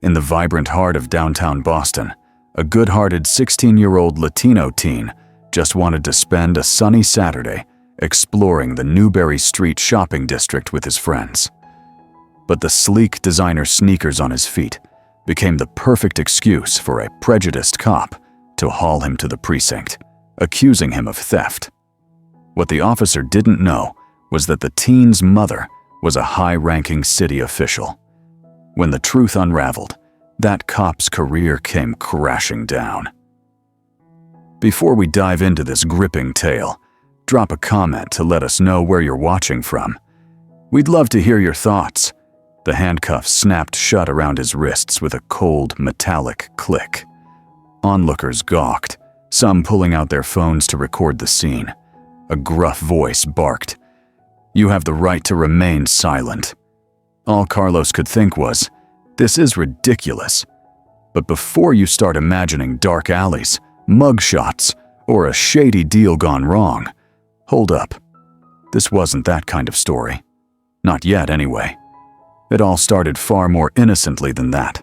In the vibrant heart of downtown Boston, a good-hearted 16-year-old Latino teen just wanted to spend a sunny Saturday exploring the Newbury Street shopping district with his friends. But the sleek designer sneakers on his feet became the perfect excuse for a prejudiced cop to haul him to the precinct, accusing him of theft. What the officer didn't know was that the teen's mother was a high-ranking city official. When the truth unraveled, that cop's career came crashing down. Before we dive into this gripping tale, drop a comment to let us know where you're watching from. We'd love to hear your thoughts. The handcuffs snapped shut around his wrists with a cold, metallic click. Onlookers gawked, some pulling out their phones to record the scene. A gruff voice barked, "You have the right to remain silent." All Carlos could think was, this is ridiculous. But before you start imagining dark alleys, mugshots, or a shady deal gone wrong, hold up. This wasn't that kind of story. Not yet, anyway. It all started far more innocently than that.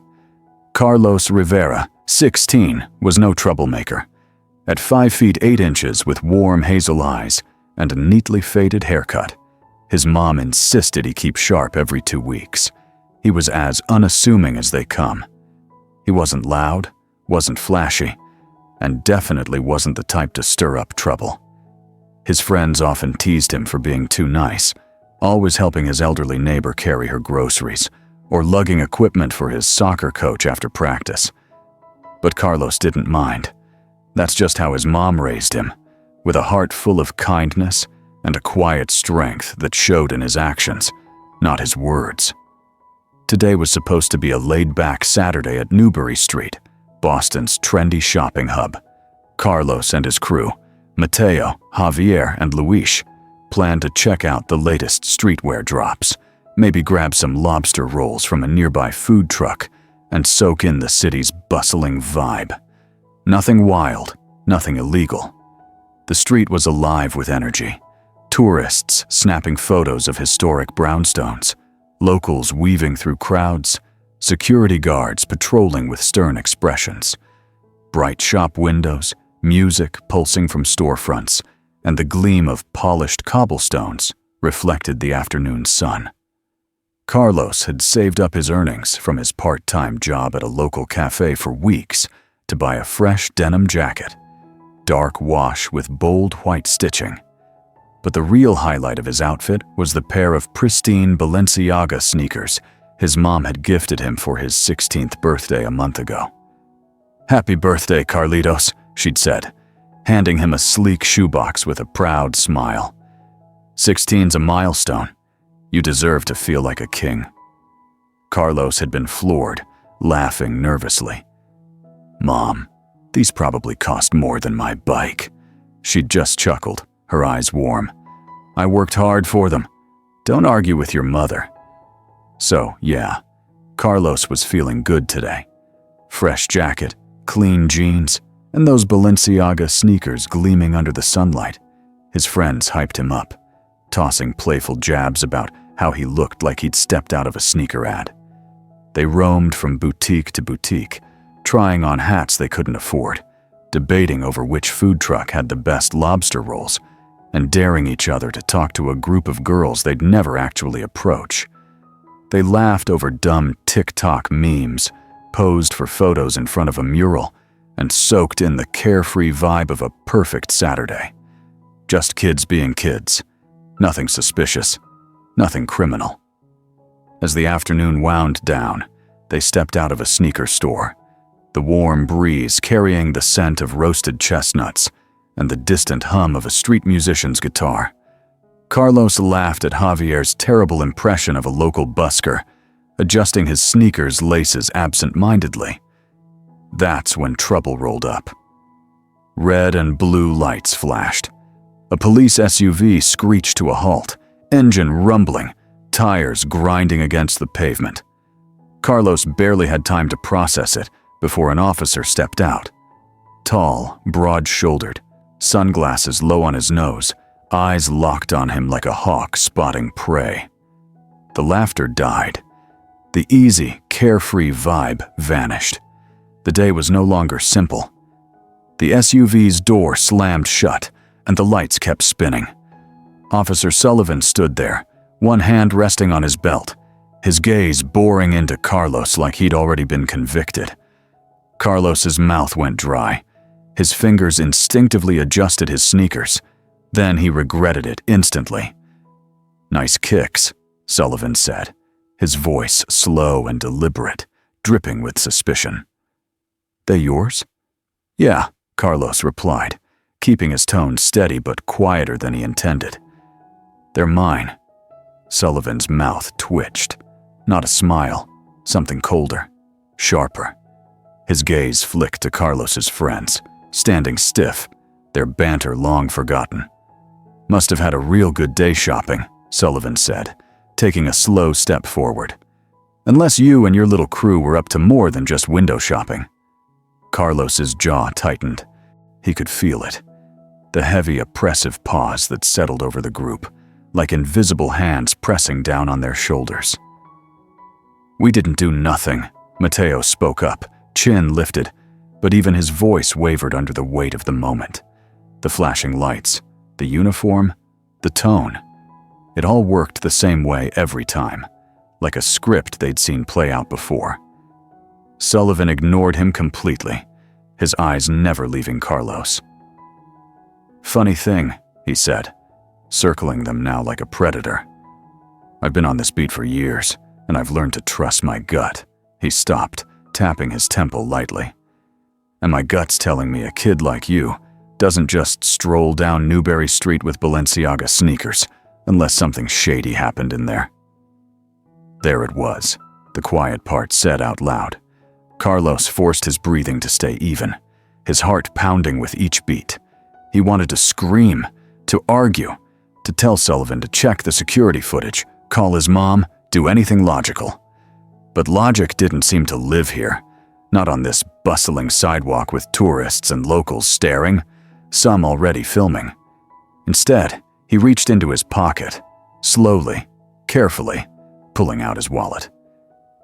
Carlos Rivera, 16, was no troublemaker. At 5 feet 8 inches with warm hazel eyes and a neatly faded haircut, his mom insisted he keep sharp every 2 weeks. He was as unassuming as they come. He wasn't loud, wasn't flashy, and definitely wasn't the type to stir up trouble. His friends often teased him for being too nice, always helping his elderly neighbor carry her groceries, or lugging equipment for his soccer coach after practice. But Carlos didn't mind. That's just how his mom raised him, with a heart full of kindness and a quiet strength that showed in his actions, not his words. Today was supposed to be a laid-back Saturday at Newbury Street, Boston's trendy shopping hub. Carlos and his crew, Mateo, Javier, and Luis, planned to check out the latest streetwear drops, maybe grab some lobster rolls from a nearby food truck, and soak in the city's bustling vibe. Nothing wild, nothing illegal. The street was alive with energy. Tourists snapping photos of historic brownstones, locals weaving through crowds, security guards patrolling with stern expressions. Bright shop windows, music pulsing from storefronts, and the gleam of polished cobblestones reflected the afternoon sun. Carlos had saved up his earnings from his part-time job at a local cafe for weeks to buy a fresh denim jacket, dark wash with bold white stitching. But the real highlight of his outfit was the pair of pristine Balenciaga sneakers his mom had gifted him for his 16th birthday a month ago. "Happy birthday, Carlitos," she'd said, handing him a sleek shoebox with a proud smile. "16's a milestone. You deserve to feel like a king." Carlos had been floored, laughing nervously. "Mom, these probably cost more than my bike." She'd just chuckled, her eyes warm. "I worked hard for them. Don't argue with your mother." So, yeah, Carlos was feeling good today. Fresh jacket, clean jeans, and those Balenciaga sneakers gleaming under the sunlight. His friends hyped him up, tossing playful jabs about how he looked like he'd stepped out of a sneaker ad. They roamed from boutique to boutique, trying on hats they couldn't afford, debating over which food truck had the best lobster rolls, and daring each other to talk to a group of girls they'd never actually approach. They laughed over dumb TikTok memes, posed for photos in front of a mural, and soaked in the carefree vibe of a perfect Saturday. Just kids being kids. Nothing suspicious. Nothing criminal. As the afternoon wound down, they stepped out of a sneaker store, the warm breeze carrying the scent of roasted chestnuts and the distant hum of a street musician's guitar. Carlos laughed at Javier's terrible impression of a local busker, adjusting his sneakers' laces absent-mindedly. That's when trouble rolled up. Red and blue lights flashed. A police SUV screeched to a halt, engine rumbling, tires grinding against the pavement. Carlos barely had time to process it before an officer stepped out. Tall, broad-shouldered, sunglasses low on his nose, eyes locked on him like a hawk spotting prey. The laughter died. The easy, carefree vibe vanished. The day was no longer simple. The SUV's door slammed shut, and the lights kept spinning. Officer Sullivan stood there, one hand resting on his belt, his gaze boring into Carlos like he'd already been convicted. Carlos's mouth went dry. His fingers instinctively adjusted his sneakers. Then he regretted it instantly. "Nice kicks," Sullivan said, his voice slow and deliberate, dripping with suspicion. "They yours?" "Yeah," Carlos replied, keeping his tone steady but quieter than he intended. "They're mine." Sullivan's mouth twitched. Not a smile, something colder, sharper. His gaze flicked to Carlos's friends, standing stiff, their banter long forgotten. "Must have had a real good day shopping," Sullivan said, taking a slow step forward. "Unless you and your little crew were up to more than just window shopping." Carlos's jaw tightened. He could feel it. The heavy, oppressive pause that settled over the group, like invisible hands pressing down on their shoulders. "We didn't do nothing," Mateo spoke up, chin lifted, but even his voice wavered under the weight of the moment. The flashing lights, the uniform, the tone. It all worked the same way every time, like a script they'd seen play out before. Sullivan ignored him completely, his eyes never leaving Carlos. "Funny thing," he said, circling them now like a predator. "I've been on this beat for years, and I've learned to trust my gut." He stopped, tapping his temple lightly. "And my gut's telling me a kid like you doesn't just stroll down Newberry Street with Balenciaga sneakers, unless something shady happened in there." There it was, the quiet part said out loud. Carlos forced his breathing to stay even, his heart pounding with each beat. He wanted to scream, to argue, to tell Sullivan to check the security footage, call his mom, do anything logical. But logic didn't seem to live here, not on this bustling sidewalk with tourists and locals staring, some already filming. Instead, he reached into his pocket, slowly, carefully, pulling out his wallet.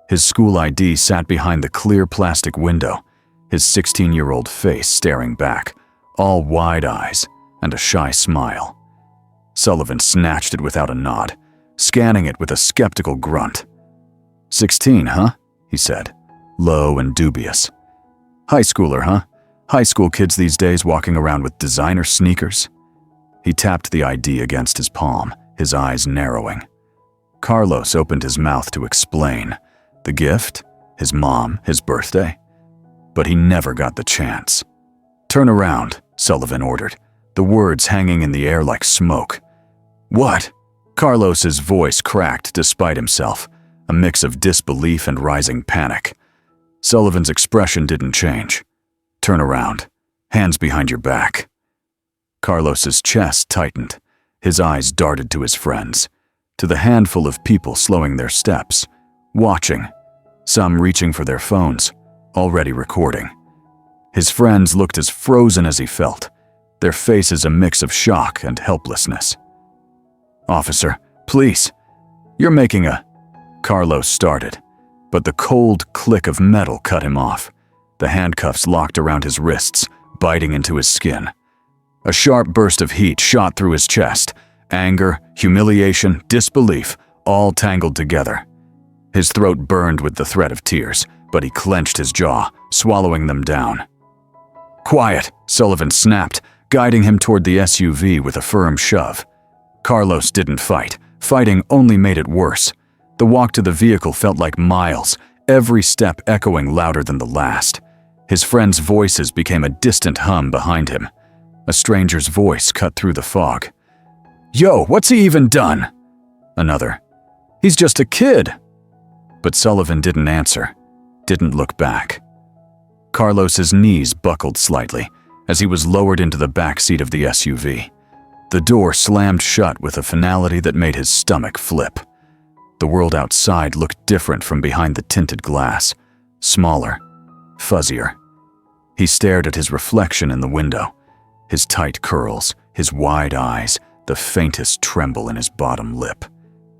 His school ID sat behind the clear plastic window, his 16-year-old face staring back, all wide eyes and a shy smile. Sullivan snatched it without a nod, scanning it with a skeptical grunt. 16, huh? He said, low and dubious. High schooler, huh? High school kids these days walking around with designer sneakers? He tapped the ID against his palm, his eyes narrowing. Carlos opened his mouth to explain. The gift? His mom? His birthday? But he never got the chance. "Turn around," Sullivan ordered, the words hanging in the air like smoke. "What?" Carlos's voice cracked despite himself, a mix of disbelief and rising panic. Sullivan's expression didn't change. "Turn around. Hands behind your back." Carlos's chest tightened. His eyes darted to his friends, to the handful of people slowing their steps, watching, some reaching for their phones, already recording. His friends looked as frozen as he felt, their faces a mix of shock and helplessness. "Officer, please, you're making a..." Carlos started, but the cold click of metal cut him off. The handcuffs locked around his wrists, biting into his skin. A sharp burst of heat shot through his chest, anger, humiliation, disbelief, all tangled together. His throat burned with the threat of tears, but he clenched his jaw, swallowing them down. "Quiet," Sullivan snapped, guiding him toward the SUV with a firm shove. Carlos didn't fight. Fighting only made it worse. The walk to the vehicle felt like miles, every step echoing louder than the last. His friends' voices became a distant hum behind him. A stranger's voice cut through the fog. "Yo, what's he even done?" Another. "He's just a kid." But Sullivan didn't answer, didn't look back. Carlos's knees buckled slightly as he was lowered into the back seat of the SUV. The door slammed shut with a finality that made his stomach flip. The world outside looked different from behind the tinted glass, smaller, fuzzier. He stared at his reflection in the window, his tight curls, his wide eyes, the faintest tremble in his bottom lip.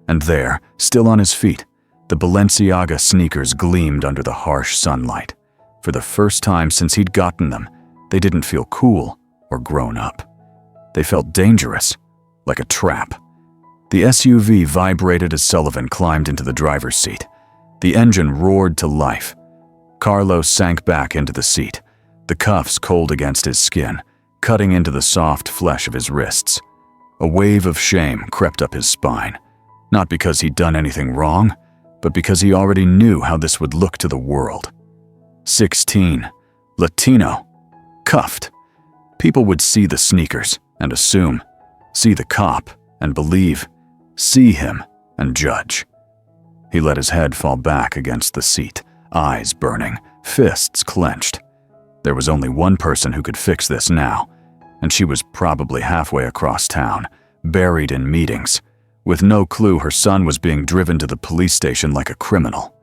And there, still on his feet, The Balenciaga sneakers gleamed under the harsh sunlight. For the first time since he'd gotten them, they didn't feel cool or grown up. They felt dangerous, like a trap. The SUV vibrated as Sullivan climbed into the driver's seat. The engine roared to life. Carlos sank back into the seat, the cuffs cold against his skin, cutting into the soft flesh of his wrists. A wave of shame crept up his spine, not because he'd done anything wrong, but because he already knew how this would look to the world. 16, Latino, cuffed. People would see the sneakers and assume, see the cop and believe, see him and judge. He let his head fall back against the seat, eyes burning, fists clenched. There was only one person who could fix this now, and she was probably halfway across town, buried in meetings, with no clue her son was being driven to the police station like a criminal.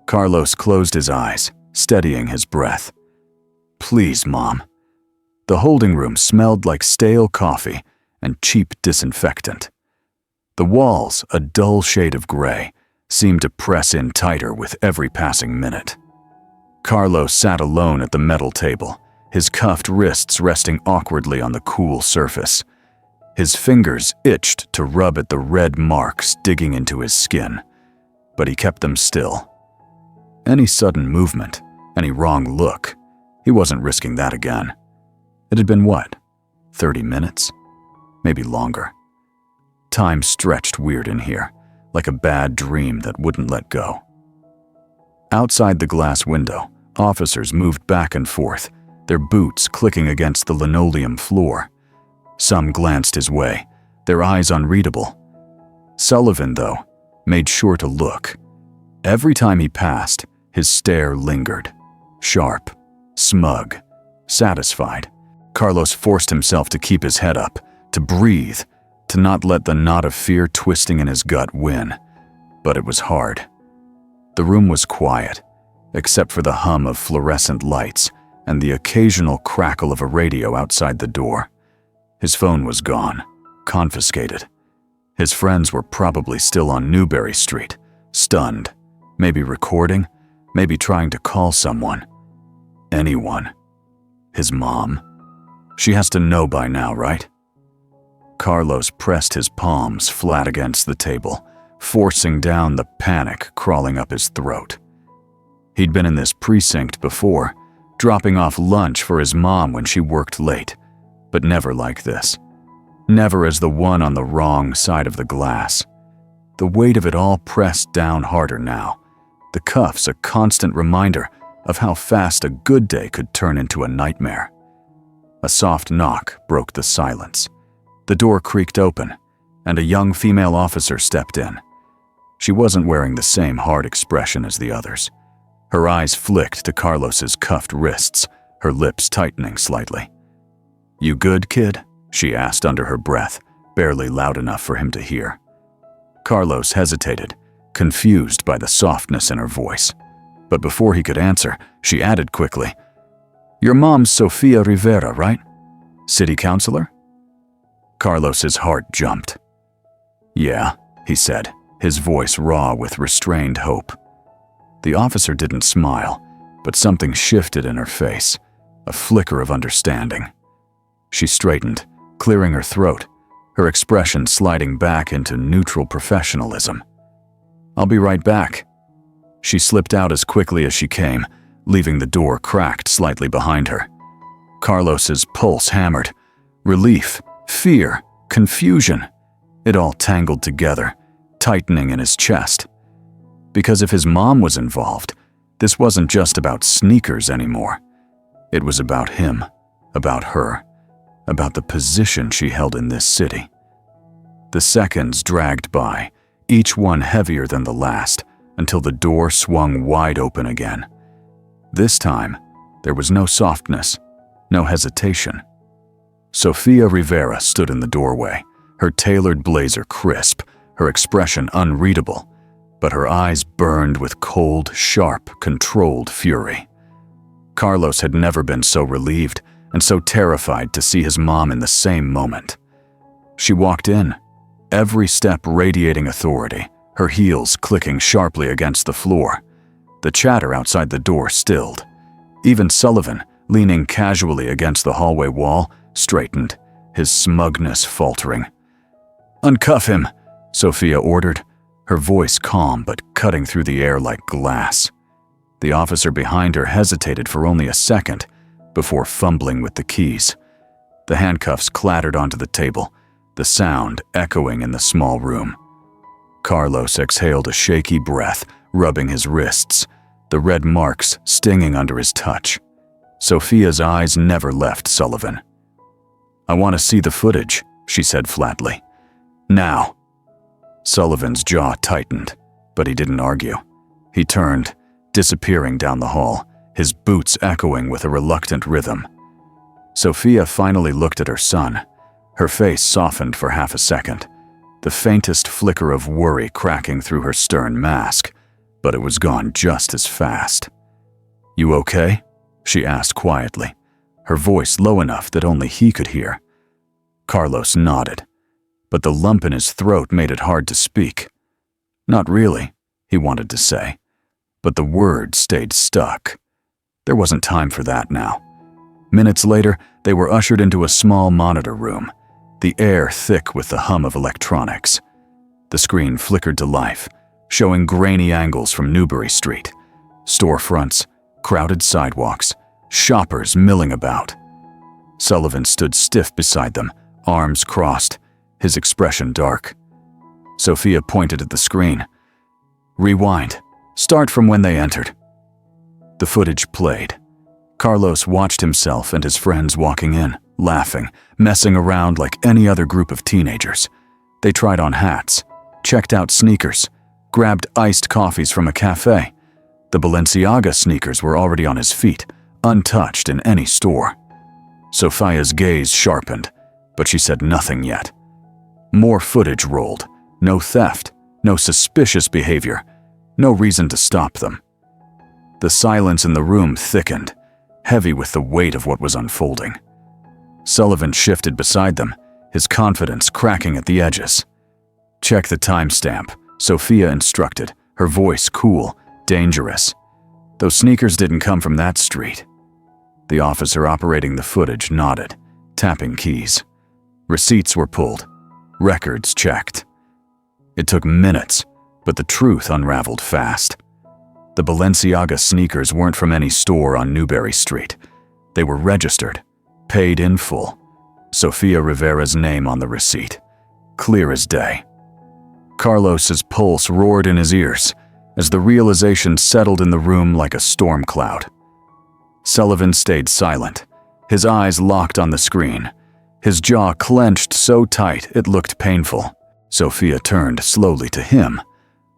Carlos closed his eyes, steadying his breath. Please, Mom. The holding room smelled like stale coffee and cheap disinfectant. The walls, a dull shade of gray, seemed to press in tighter with every passing minute. Carlos sat alone at the metal table, his cuffed wrists resting awkwardly on the cool surface. His fingers itched to rub at the red marks digging into his skin, but he kept them still. Any sudden movement, any wrong look, he wasn't risking that again. It had been what, 30 minutes? Maybe longer. Time stretched weird in here, like a bad dream that wouldn't let go. Outside the glass window, officers moved back and forth, their boots clicking against the linoleum floor. Some glanced his way, their eyes unreadable. Sullivan, though, made sure to look. Every time he passed, his stare lingered. Sharp, smug, satisfied. Carlos forced himself to keep his head up, to breathe, to not let the knot of fear twisting in his gut win. But it was hard. The room was quiet, except for the hum of fluorescent lights and the occasional crackle of a radio outside the door. His phone was gone, confiscated. His friends were probably still on Newberry Street, stunned, maybe recording, maybe trying to call someone. Anyone. His mom. She has to know by now, right? Carlos pressed his palms flat against the table, forcing down the panic crawling up his throat. He'd been in this precinct before, dropping off lunch for his mom when she worked late, but never like this. Never as the one on the wrong side of the glass. The weight of it all pressed down harder now, the cuffs a constant reminder of how fast a good day could turn into a nightmare. A soft knock broke the silence. The door creaked open, and a young female officer stepped in. She wasn't wearing the same hard expression as the others. Her eyes flicked to Carlos's cuffed wrists, her lips tightening slightly. "You good, kid?" she asked under her breath, barely loud enough for him to hear. Carlos hesitated, confused by the softness in her voice. But before he could answer, she added quickly, "Your mom's Sofia Rivera, right? City councilor?" Carlos's heart jumped. "Yeah," he said, his voice raw with restrained hope. The officer didn't smile, but something shifted in her face, a flicker of understanding. She straightened, clearing her throat, her expression sliding back into neutral professionalism. "I'll be right back." She slipped out as quickly as she came, leaving the door cracked slightly behind her. Carlos's pulse hammered. Relief, fear, confusion. It all tangled together, tightening in his chest. Because if his mom was involved, this wasn't just about sneakers anymore. It was about him, about her, about the position she held in this city. The seconds dragged by, each one heavier than the last, until the door swung wide open again. This time, there was no softness, no hesitation. Sofia Rivera stood in the doorway, her tailored blazer crisp, her expression unreadable, but her eyes burned with cold, sharp, controlled fury. Carlos had never been so relieved and so terrified to see his mom in the same moment. She walked in, every step radiating authority, her heels clicking sharply against the floor. The chatter outside the door stilled. Even Sullivan, leaning casually against the hallway wall, straightened, his smugness faltering. "Uncuff him," Sophia ordered, her voice calm but cutting through the air like glass. The officer behind her hesitated for only a second before fumbling with the keys. The handcuffs clattered onto the table, the sound echoing in the small room. Carlos exhaled a shaky breath, rubbing his wrists, the red marks stinging under his touch. Sophia's eyes never left Sullivan. "I want to see the footage," she said flatly. "Now." Sullivan's jaw tightened, but he didn't argue. He turned, disappearing down the hall, his boots echoing with a reluctant rhythm. Sophia finally looked at her son. Her face softened for half a second, the faintest flicker of worry cracking through her stern mask, but it was gone just as fast. "You okay?" she asked quietly, her voice low enough that only he could hear. Carlos nodded, but the lump in his throat made it hard to speak. "Not really," he wanted to say, but the words stayed stuck. There wasn't time for that now. Minutes later, they were ushered into a small monitor room, the air thick with the hum of electronics. The screen flickered to life, showing grainy angles from Newbury Street, storefronts, crowded sidewalks, shoppers milling about. Sullivan stood stiff beside them, arms crossed, his expression dark. Sophia pointed at the screen. "Rewind. Start from when they entered." The footage played. Carlos watched himself and his friends walking in, laughing, messing around like any other group of teenagers. They tried on hats, checked out sneakers, grabbed iced coffees from a cafe. The Balenciaga sneakers were already on his feet, untouched in any store. Sophia's gaze sharpened, but she said nothing yet. More footage rolled. No theft, no suspicious behavior, no reason to stop them. The silence in the room thickened, heavy with the weight of what was unfolding. Sullivan shifted beside them, his confidence cracking at the edges. "Check the timestamp," Sophia instructed, her voice cool, dangerous. "Those sneakers didn't come from that street." The officer operating the footage nodded, tapping keys. Receipts were pulled, records checked. It took minutes, but the truth unraveled fast. The Balenciaga sneakers weren't from any store on Newbury Street. They were registered, paid in full. Sofia Rivera's name on the receipt, clear as day. Carlos's pulse roared in his ears as the realization settled in the room like a storm cloud. Sullivan stayed silent, his eyes locked on the screen, his jaw clenched so tight it looked painful. Sophia turned slowly to him,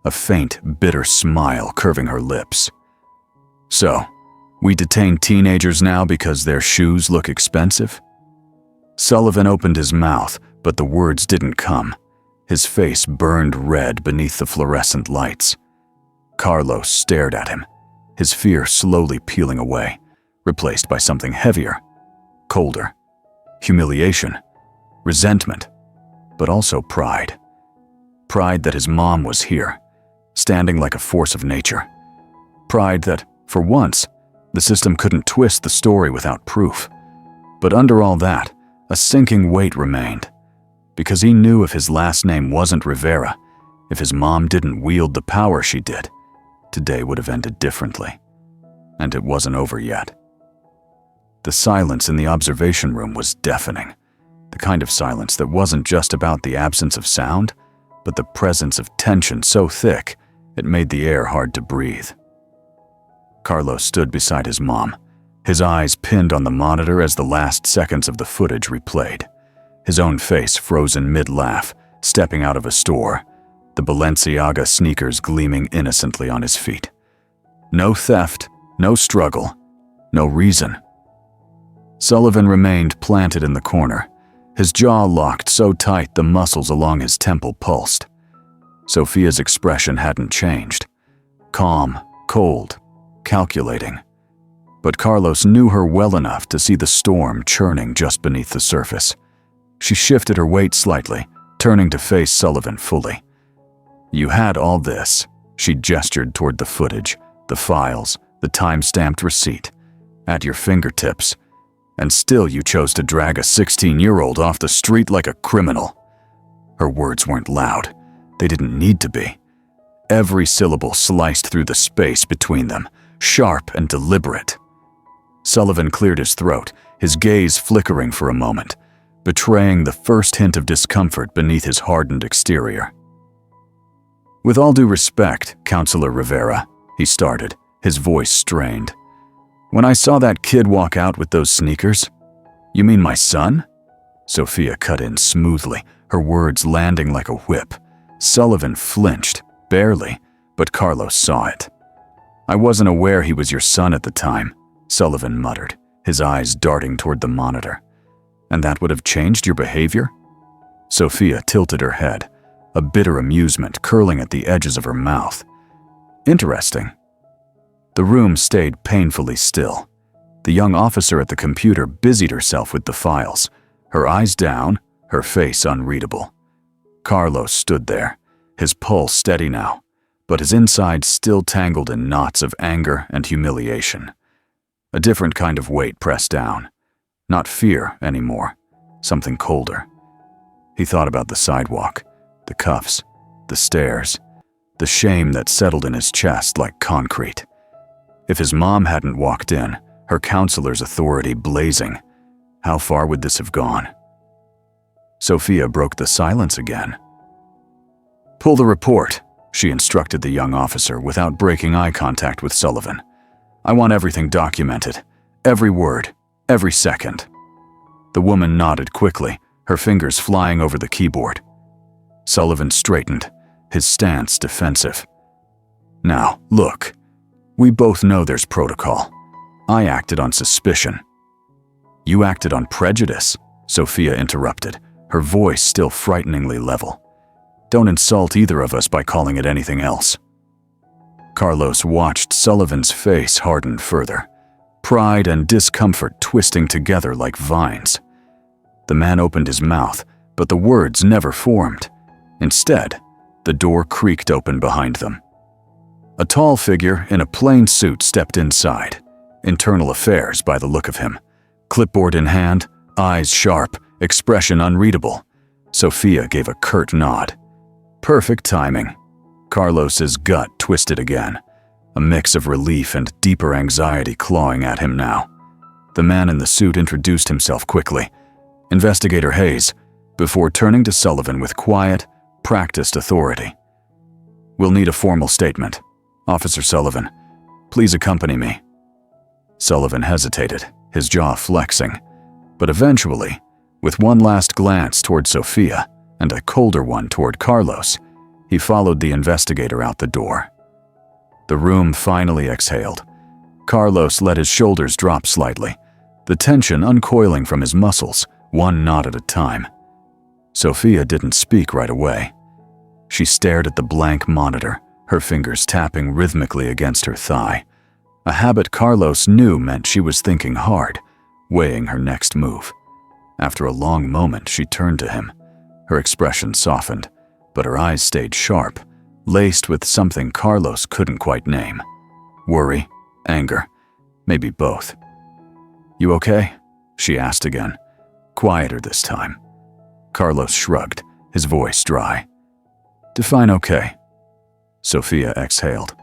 a faint, bitter smile curving her lips. "So, we detain teenagers now because their shoes look expensive?" Sullivan opened his mouth, but the words didn't come. His face burned red beneath the fluorescent lights. Carlos stared at him, his fear slowly peeling away, replaced by something heavier, colder. Humiliation, resentment, but also pride. Pride that his mom was here, standing like a force of nature. Pride that, for once, the system couldn't twist the story without proof. But under all that, a sinking weight remained, because he knew if his last name wasn't Rivera, if his mom didn't wield the power she did, today would have ended differently. And it wasn't over yet. The silence in the observation room was deafening, the kind of silence that wasn't just about the absence of sound, but the presence of tension so thick it made the air hard to breathe. Carlos stood beside his mom, his eyes pinned on the monitor as the last seconds of the footage replayed, his own face frozen mid-laugh, stepping out of a store, the Balenciaga sneakers gleaming innocently on his feet. No theft, no struggle, no reason. Sullivan remained planted in the corner, his jaw locked so tight the muscles along his temple pulsed. Sophia's expression hadn't changed. Calm, cold, calculating. But Carlos knew her well enough to see the storm churning just beneath the surface. She shifted her weight slightly, turning to face Sullivan fully. You had all this. She gestured toward the footage, the files, the time-stamped receipt, at your fingertips, and still you chose to drag a 16-year-old off the street like a criminal. Her words weren't loud. They didn't need to be. Every syllable sliced through the space between them, sharp and deliberate. Sullivan cleared his throat, his gaze flickering for a moment, betraying the first hint of discomfort beneath his hardened exterior. "With all due respect, Counselor Rivera," he started, his voice strained. "When I saw that kid walk out with those sneakers—" "You mean my son?" Sophia cut in smoothly, her words landing like a whip. Sullivan flinched, barely, but Carlos saw it. "I wasn't aware he was your son at the time," Sullivan muttered, his eyes darting toward the monitor. "And that would have changed your behavior?" Sophia tilted her head, a bitter amusement curling at the edges of her mouth. "Interesting." The room stayed painfully still. The young officer at the computer busied herself with the files, her eyes down, her face unreadable. Carlos stood there, his pulse steady now, but his insides still tangled in knots of anger and humiliation. A different kind of weight pressed down. Not fear anymore, something colder. He thought about the sidewalk, the cuffs, the stairs, the shame that settled in his chest like concrete. If his mom hadn't walked in, her counselor's authority blazing, how far would this have gone? Sophia broke the silence again. "Pull the report," she instructed the young officer without breaking eye contact with Sullivan. "I want everything documented, every word, every second." The woman nodded quickly, her fingers flying over the keyboard. Sullivan straightened, his stance defensive. "Now, look. We both know there's protocol. I acted on suspicion." "You acted on prejudice," Sophia interrupted, her voice still frighteningly level. "Don't insult either of us by calling it anything else." Carlos watched Sullivan's face harden further, pride and discomfort twisting together like vines. The man opened his mouth, but the words never formed. Instead, the door creaked open behind them. A tall figure in a plain suit stepped inside, internal affairs by the look of him. Clipboard in hand, eyes sharp, expression unreadable. Sophia gave a curt nod. Perfect timing. Carlos's gut twisted again, a mix of relief and deeper anxiety clawing at him now. The man in the suit introduced himself quickly, Investigator Hayes, before turning to Sullivan with quiet, practiced authority. "We'll need a formal statement. Officer Sullivan, please accompany me." Sullivan hesitated, his jaw flexing, but eventually, with one last glance toward Sophia and a colder one toward Carlos, he followed the investigator out the door. The room finally exhaled. Carlos let his shoulders drop slightly, the tension uncoiling from his muscles, one knot at a time. Sophia didn't speak right away. She stared at the blank monitor, her fingers tapping rhythmically against her thigh, a habit Carlos knew meant she was thinking hard, weighing her next move. After a long moment, she turned to him. Her expression softened, but her eyes stayed sharp, laced with something Carlos couldn't quite name. Worry, anger, maybe both. "You okay?" she asked again, quieter this time. Carlos shrugged, his voice dry. "Define okay." Sophia exhaled,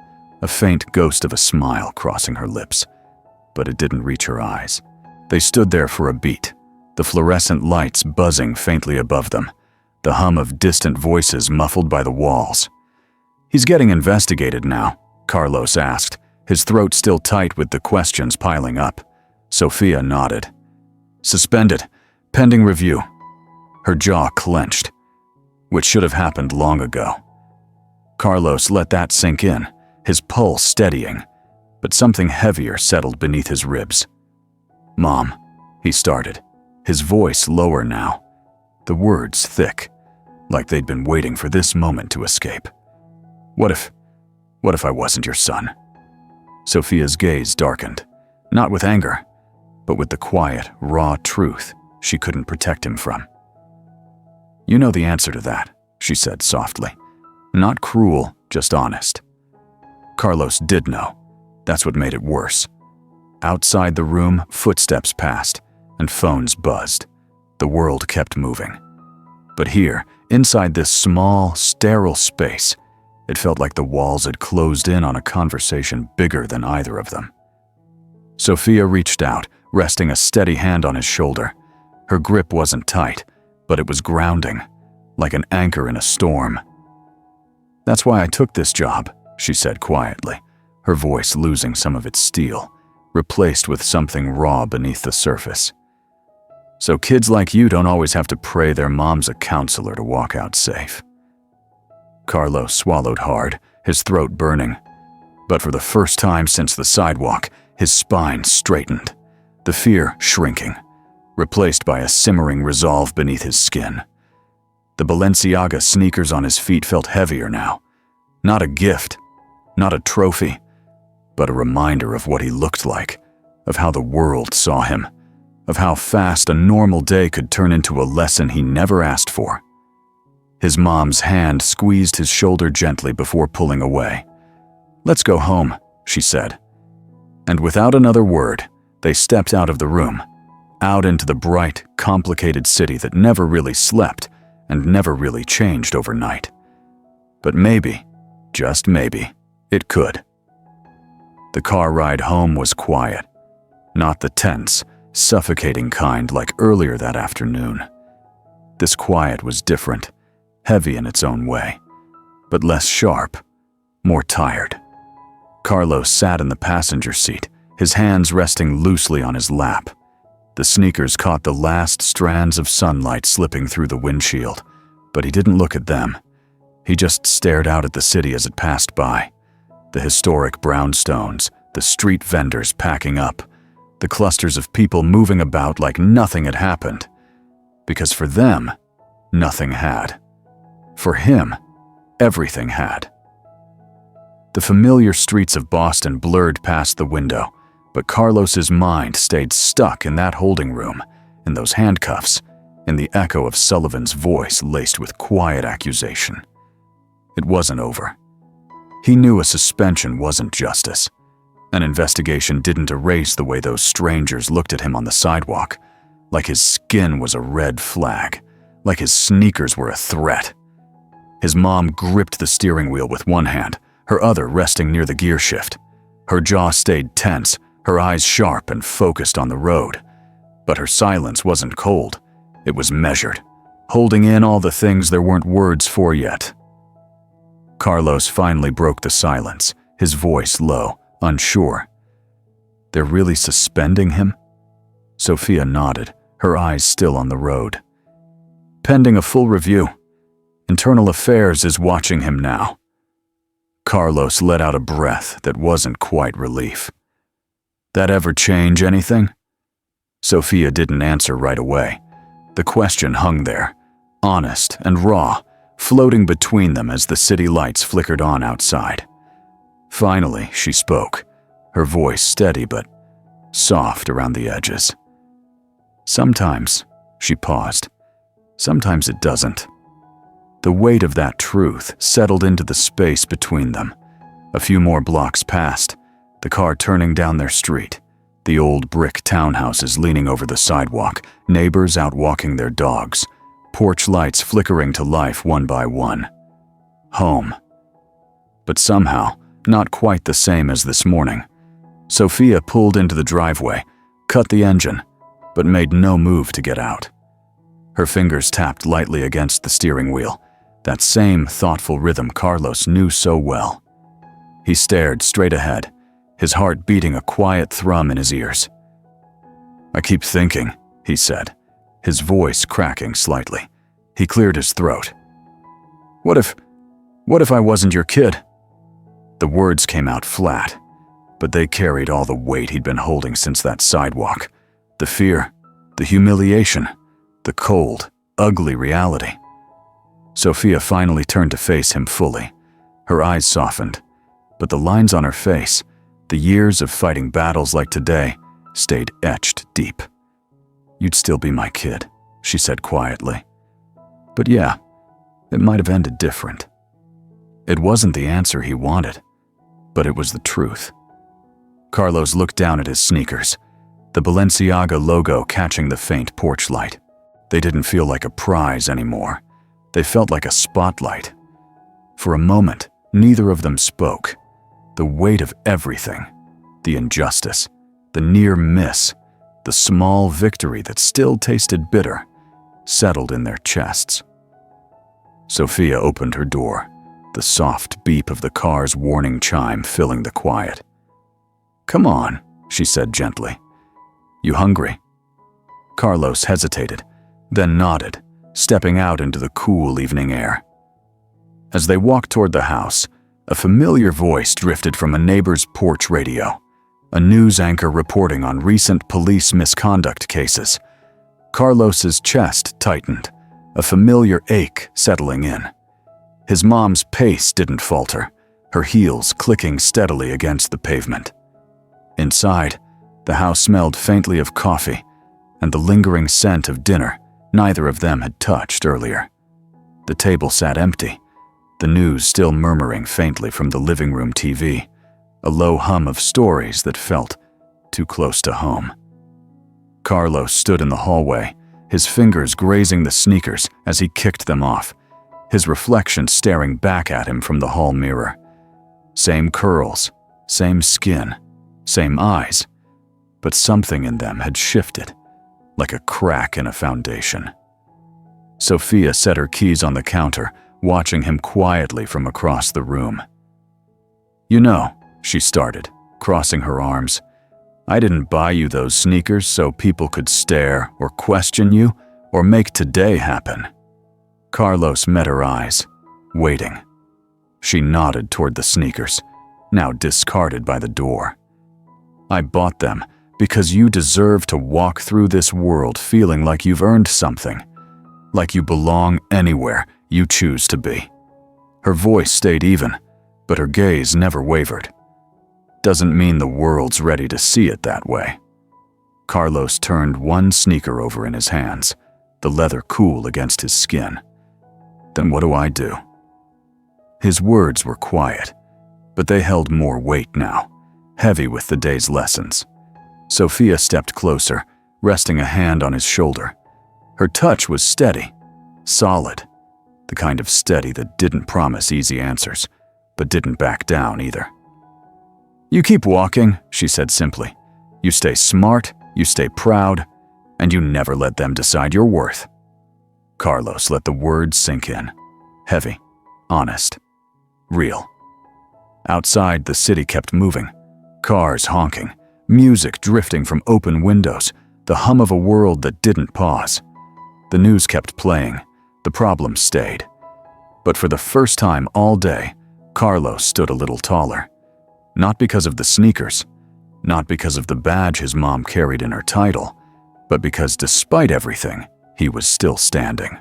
a faint ghost of a smile crossing her lips, but it didn't reach her eyes. They stood there for a beat, the fluorescent lights buzzing faintly above them, the hum of distant voices muffled by the walls. "He's getting investigated now," Carlos asked, his throat still tight with the questions piling up. Sophia nodded. "Suspended, pending review." Her jaw clenched, which should have happened long ago. Carlos let that sink in, his pulse steadying, but something heavier settled beneath his ribs. "Mom," he started, his voice lower now, the words thick, like they'd been waiting for this moment to escape. What if I wasn't your son?" Sophia's gaze darkened, not with anger, but with the quiet, raw truth she couldn't protect him from. "You know the answer to that," she said softly. Not cruel, just honest. Carlos did know. That's what made it worse. Outside the room, footsteps passed, and phones buzzed. The world kept moving. But here, inside this small, sterile space, it felt like the walls had closed in on a conversation bigger than either of them. Sophia reached out, resting a steady hand on his shoulder. Her grip wasn't tight, but it was grounding, like an anchor in a storm. "That's why I took this job," she said quietly, her voice losing some of its steel, replaced with something raw beneath the surface. "So kids like you don't always have to pray their mom's a counselor to walk out safe." Carlos swallowed hard, his throat burning. But for the first time since the sidewalk, his spine straightened, the fear shrinking, replaced by a simmering resolve beneath his skin. The Balenciaga sneakers on his feet felt heavier now. Not a gift, not a trophy, but a reminder of what he looked like, of how the world saw him, of how fast a normal day could turn into a lesson he never asked for. His mom's hand squeezed his shoulder gently before pulling away. "Let's go home," she said. And without another word, they stepped out of the room, out into the bright, complicated city that never really slept and never really changed overnight. But maybe, just maybe, it could. The car ride home was quiet, not the tense, suffocating kind like earlier that afternoon. This quiet was different, heavy in its own way, but less sharp, more tired. Carlos sat in the passenger seat, his hands resting loosely on his lap. The sneakers caught the last strands of sunlight slipping through the windshield, but he didn't look at them. He just stared out at the city as it passed by. The historic brownstones, the street vendors packing up, the clusters of people moving about like nothing had happened. Because for them, nothing had. For him, everything had. The familiar streets of Boston blurred past the window, but Carlos's mind stayed stuck in that holding room, in those handcuffs, in the echo of Sullivan's voice laced with quiet accusation. It wasn't over. He knew a suspension wasn't justice. An investigation didn't erase the way those strangers looked at him on the sidewalk, like his skin was a red flag, like his sneakers were a threat. His mom gripped the steering wheel with one hand, her other resting near the gear shift. Her jaw stayed tense, her eyes sharp and focused on the road. But her silence wasn't cold. It was measured, holding in all the things there weren't words for yet. Carlos finally broke the silence, his voice low, unsure. "They're really suspending him?" Sophia nodded, her eyes still on the road. "Pending a full review. Internal Affairs is watching him now." Carlos let out a breath that wasn't quite relief. "That ever change anything?" Sophia didn't answer right away. The question hung there, honest and raw, floating between them as the city lights flickered on outside. Finally, she spoke, her voice steady but soft around the edges. "Sometimes," she paused, "sometimes it doesn't." The weight of that truth settled into the space between them. A few more blocks passed, the car turning down their street, the old brick townhouses leaning over the sidewalk, neighbors out walking their dogs, porch lights flickering to life one by one. Home. But somehow, not quite the same as this morning. Sophia pulled into the driveway, cut the engine, but made no move to get out. Her fingers tapped lightly against the steering wheel, that same thoughtful rhythm Carlos knew so well. He stared straight ahead, his heart beating a quiet thrum in his ears. "I keep thinking," he said, his voice cracking slightly. He cleared his throat. What if I wasn't your kid?" The words came out flat, but they carried all the weight he'd been holding since that sidewalk. The fear, the humiliation, the cold, ugly reality. Sophia finally turned to face him fully. Her eyes softened, but the lines on her face, the years of fighting battles like today, stayed etched deep. "You'd still be my kid," she said quietly. "But yeah, it might have ended different." It wasn't the answer he wanted, but it was the truth. Carlos looked down at his sneakers, the Balenciaga logo catching the faint porch light. They didn't feel like a prize anymore. They felt like a spotlight. For a moment, neither of them spoke. The weight of everything, the injustice, the near miss, the small victory that still tasted bitter, settled in their chests. Sophia opened her door, the soft beep of the car's warning chime filling the quiet. "Come on," she said gently. "You hungry?" Carlos hesitated, then nodded, stepping out into the cool evening air. As they walked toward the house, a familiar voice drifted from a neighbor's porch radio, a news anchor reporting on recent police misconduct cases. Carlos's chest tightened, a familiar ache settling in. His mom's pace didn't falter, her heels clicking steadily against the pavement. Inside, the house smelled faintly of coffee and the lingering scent of dinner neither of them had touched earlier. The table sat empty, the news still murmuring faintly from the living room TV, a low hum of stories that felt too close to home. Carlos stood in the hallway, his fingers grazing the sneakers as he kicked them off, his reflection staring back at him from the hall mirror. Same curls, same skin, same eyes, but something in them had shifted, like a crack in a foundation. Sophia set her keys on the counter, watching him quietly from across the room. "You know," she started, crossing her arms, "I didn't buy you those sneakers so people could stare or question you or make today happen." Carlos met her eyes, waiting. She nodded toward the sneakers, now discarded by the door. "I bought them because you deserve to walk through this world feeling like you've earned something, like you belong anywhere you choose to be." Her voice stayed even, but her gaze never wavered. "Doesn't mean the world's ready to see it that way." Carlos turned one sneaker over in his hands, the leather cool against his skin. "Then what do I do?" His words were quiet, but they held more weight now, heavy with the day's lessons. Sophia stepped closer, resting a hand on his shoulder. Her touch was steady, solid, the kind of steady that didn't promise easy answers, but didn't back down either. "You keep walking," she said simply. "You stay smart, you stay proud, and you never let them decide your worth." Carlos let the words sink in, heavy, honest, real. Outside, the city kept moving, cars honking, music drifting from open windows, the hum of a world that didn't pause. The news kept playing, the problems stayed. But for the first time all day, Carlos stood a little taller. Not because of the sneakers, not because of the badge his mom carried in her title, but because despite everything, he was still standing.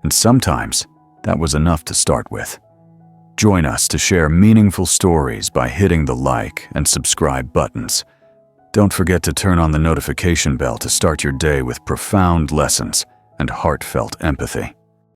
And sometimes, that was enough to start with. Join us to share meaningful stories by hitting the like and subscribe buttons. Don't forget to turn on the notification bell to start your day with profound lessons and heartfelt empathy.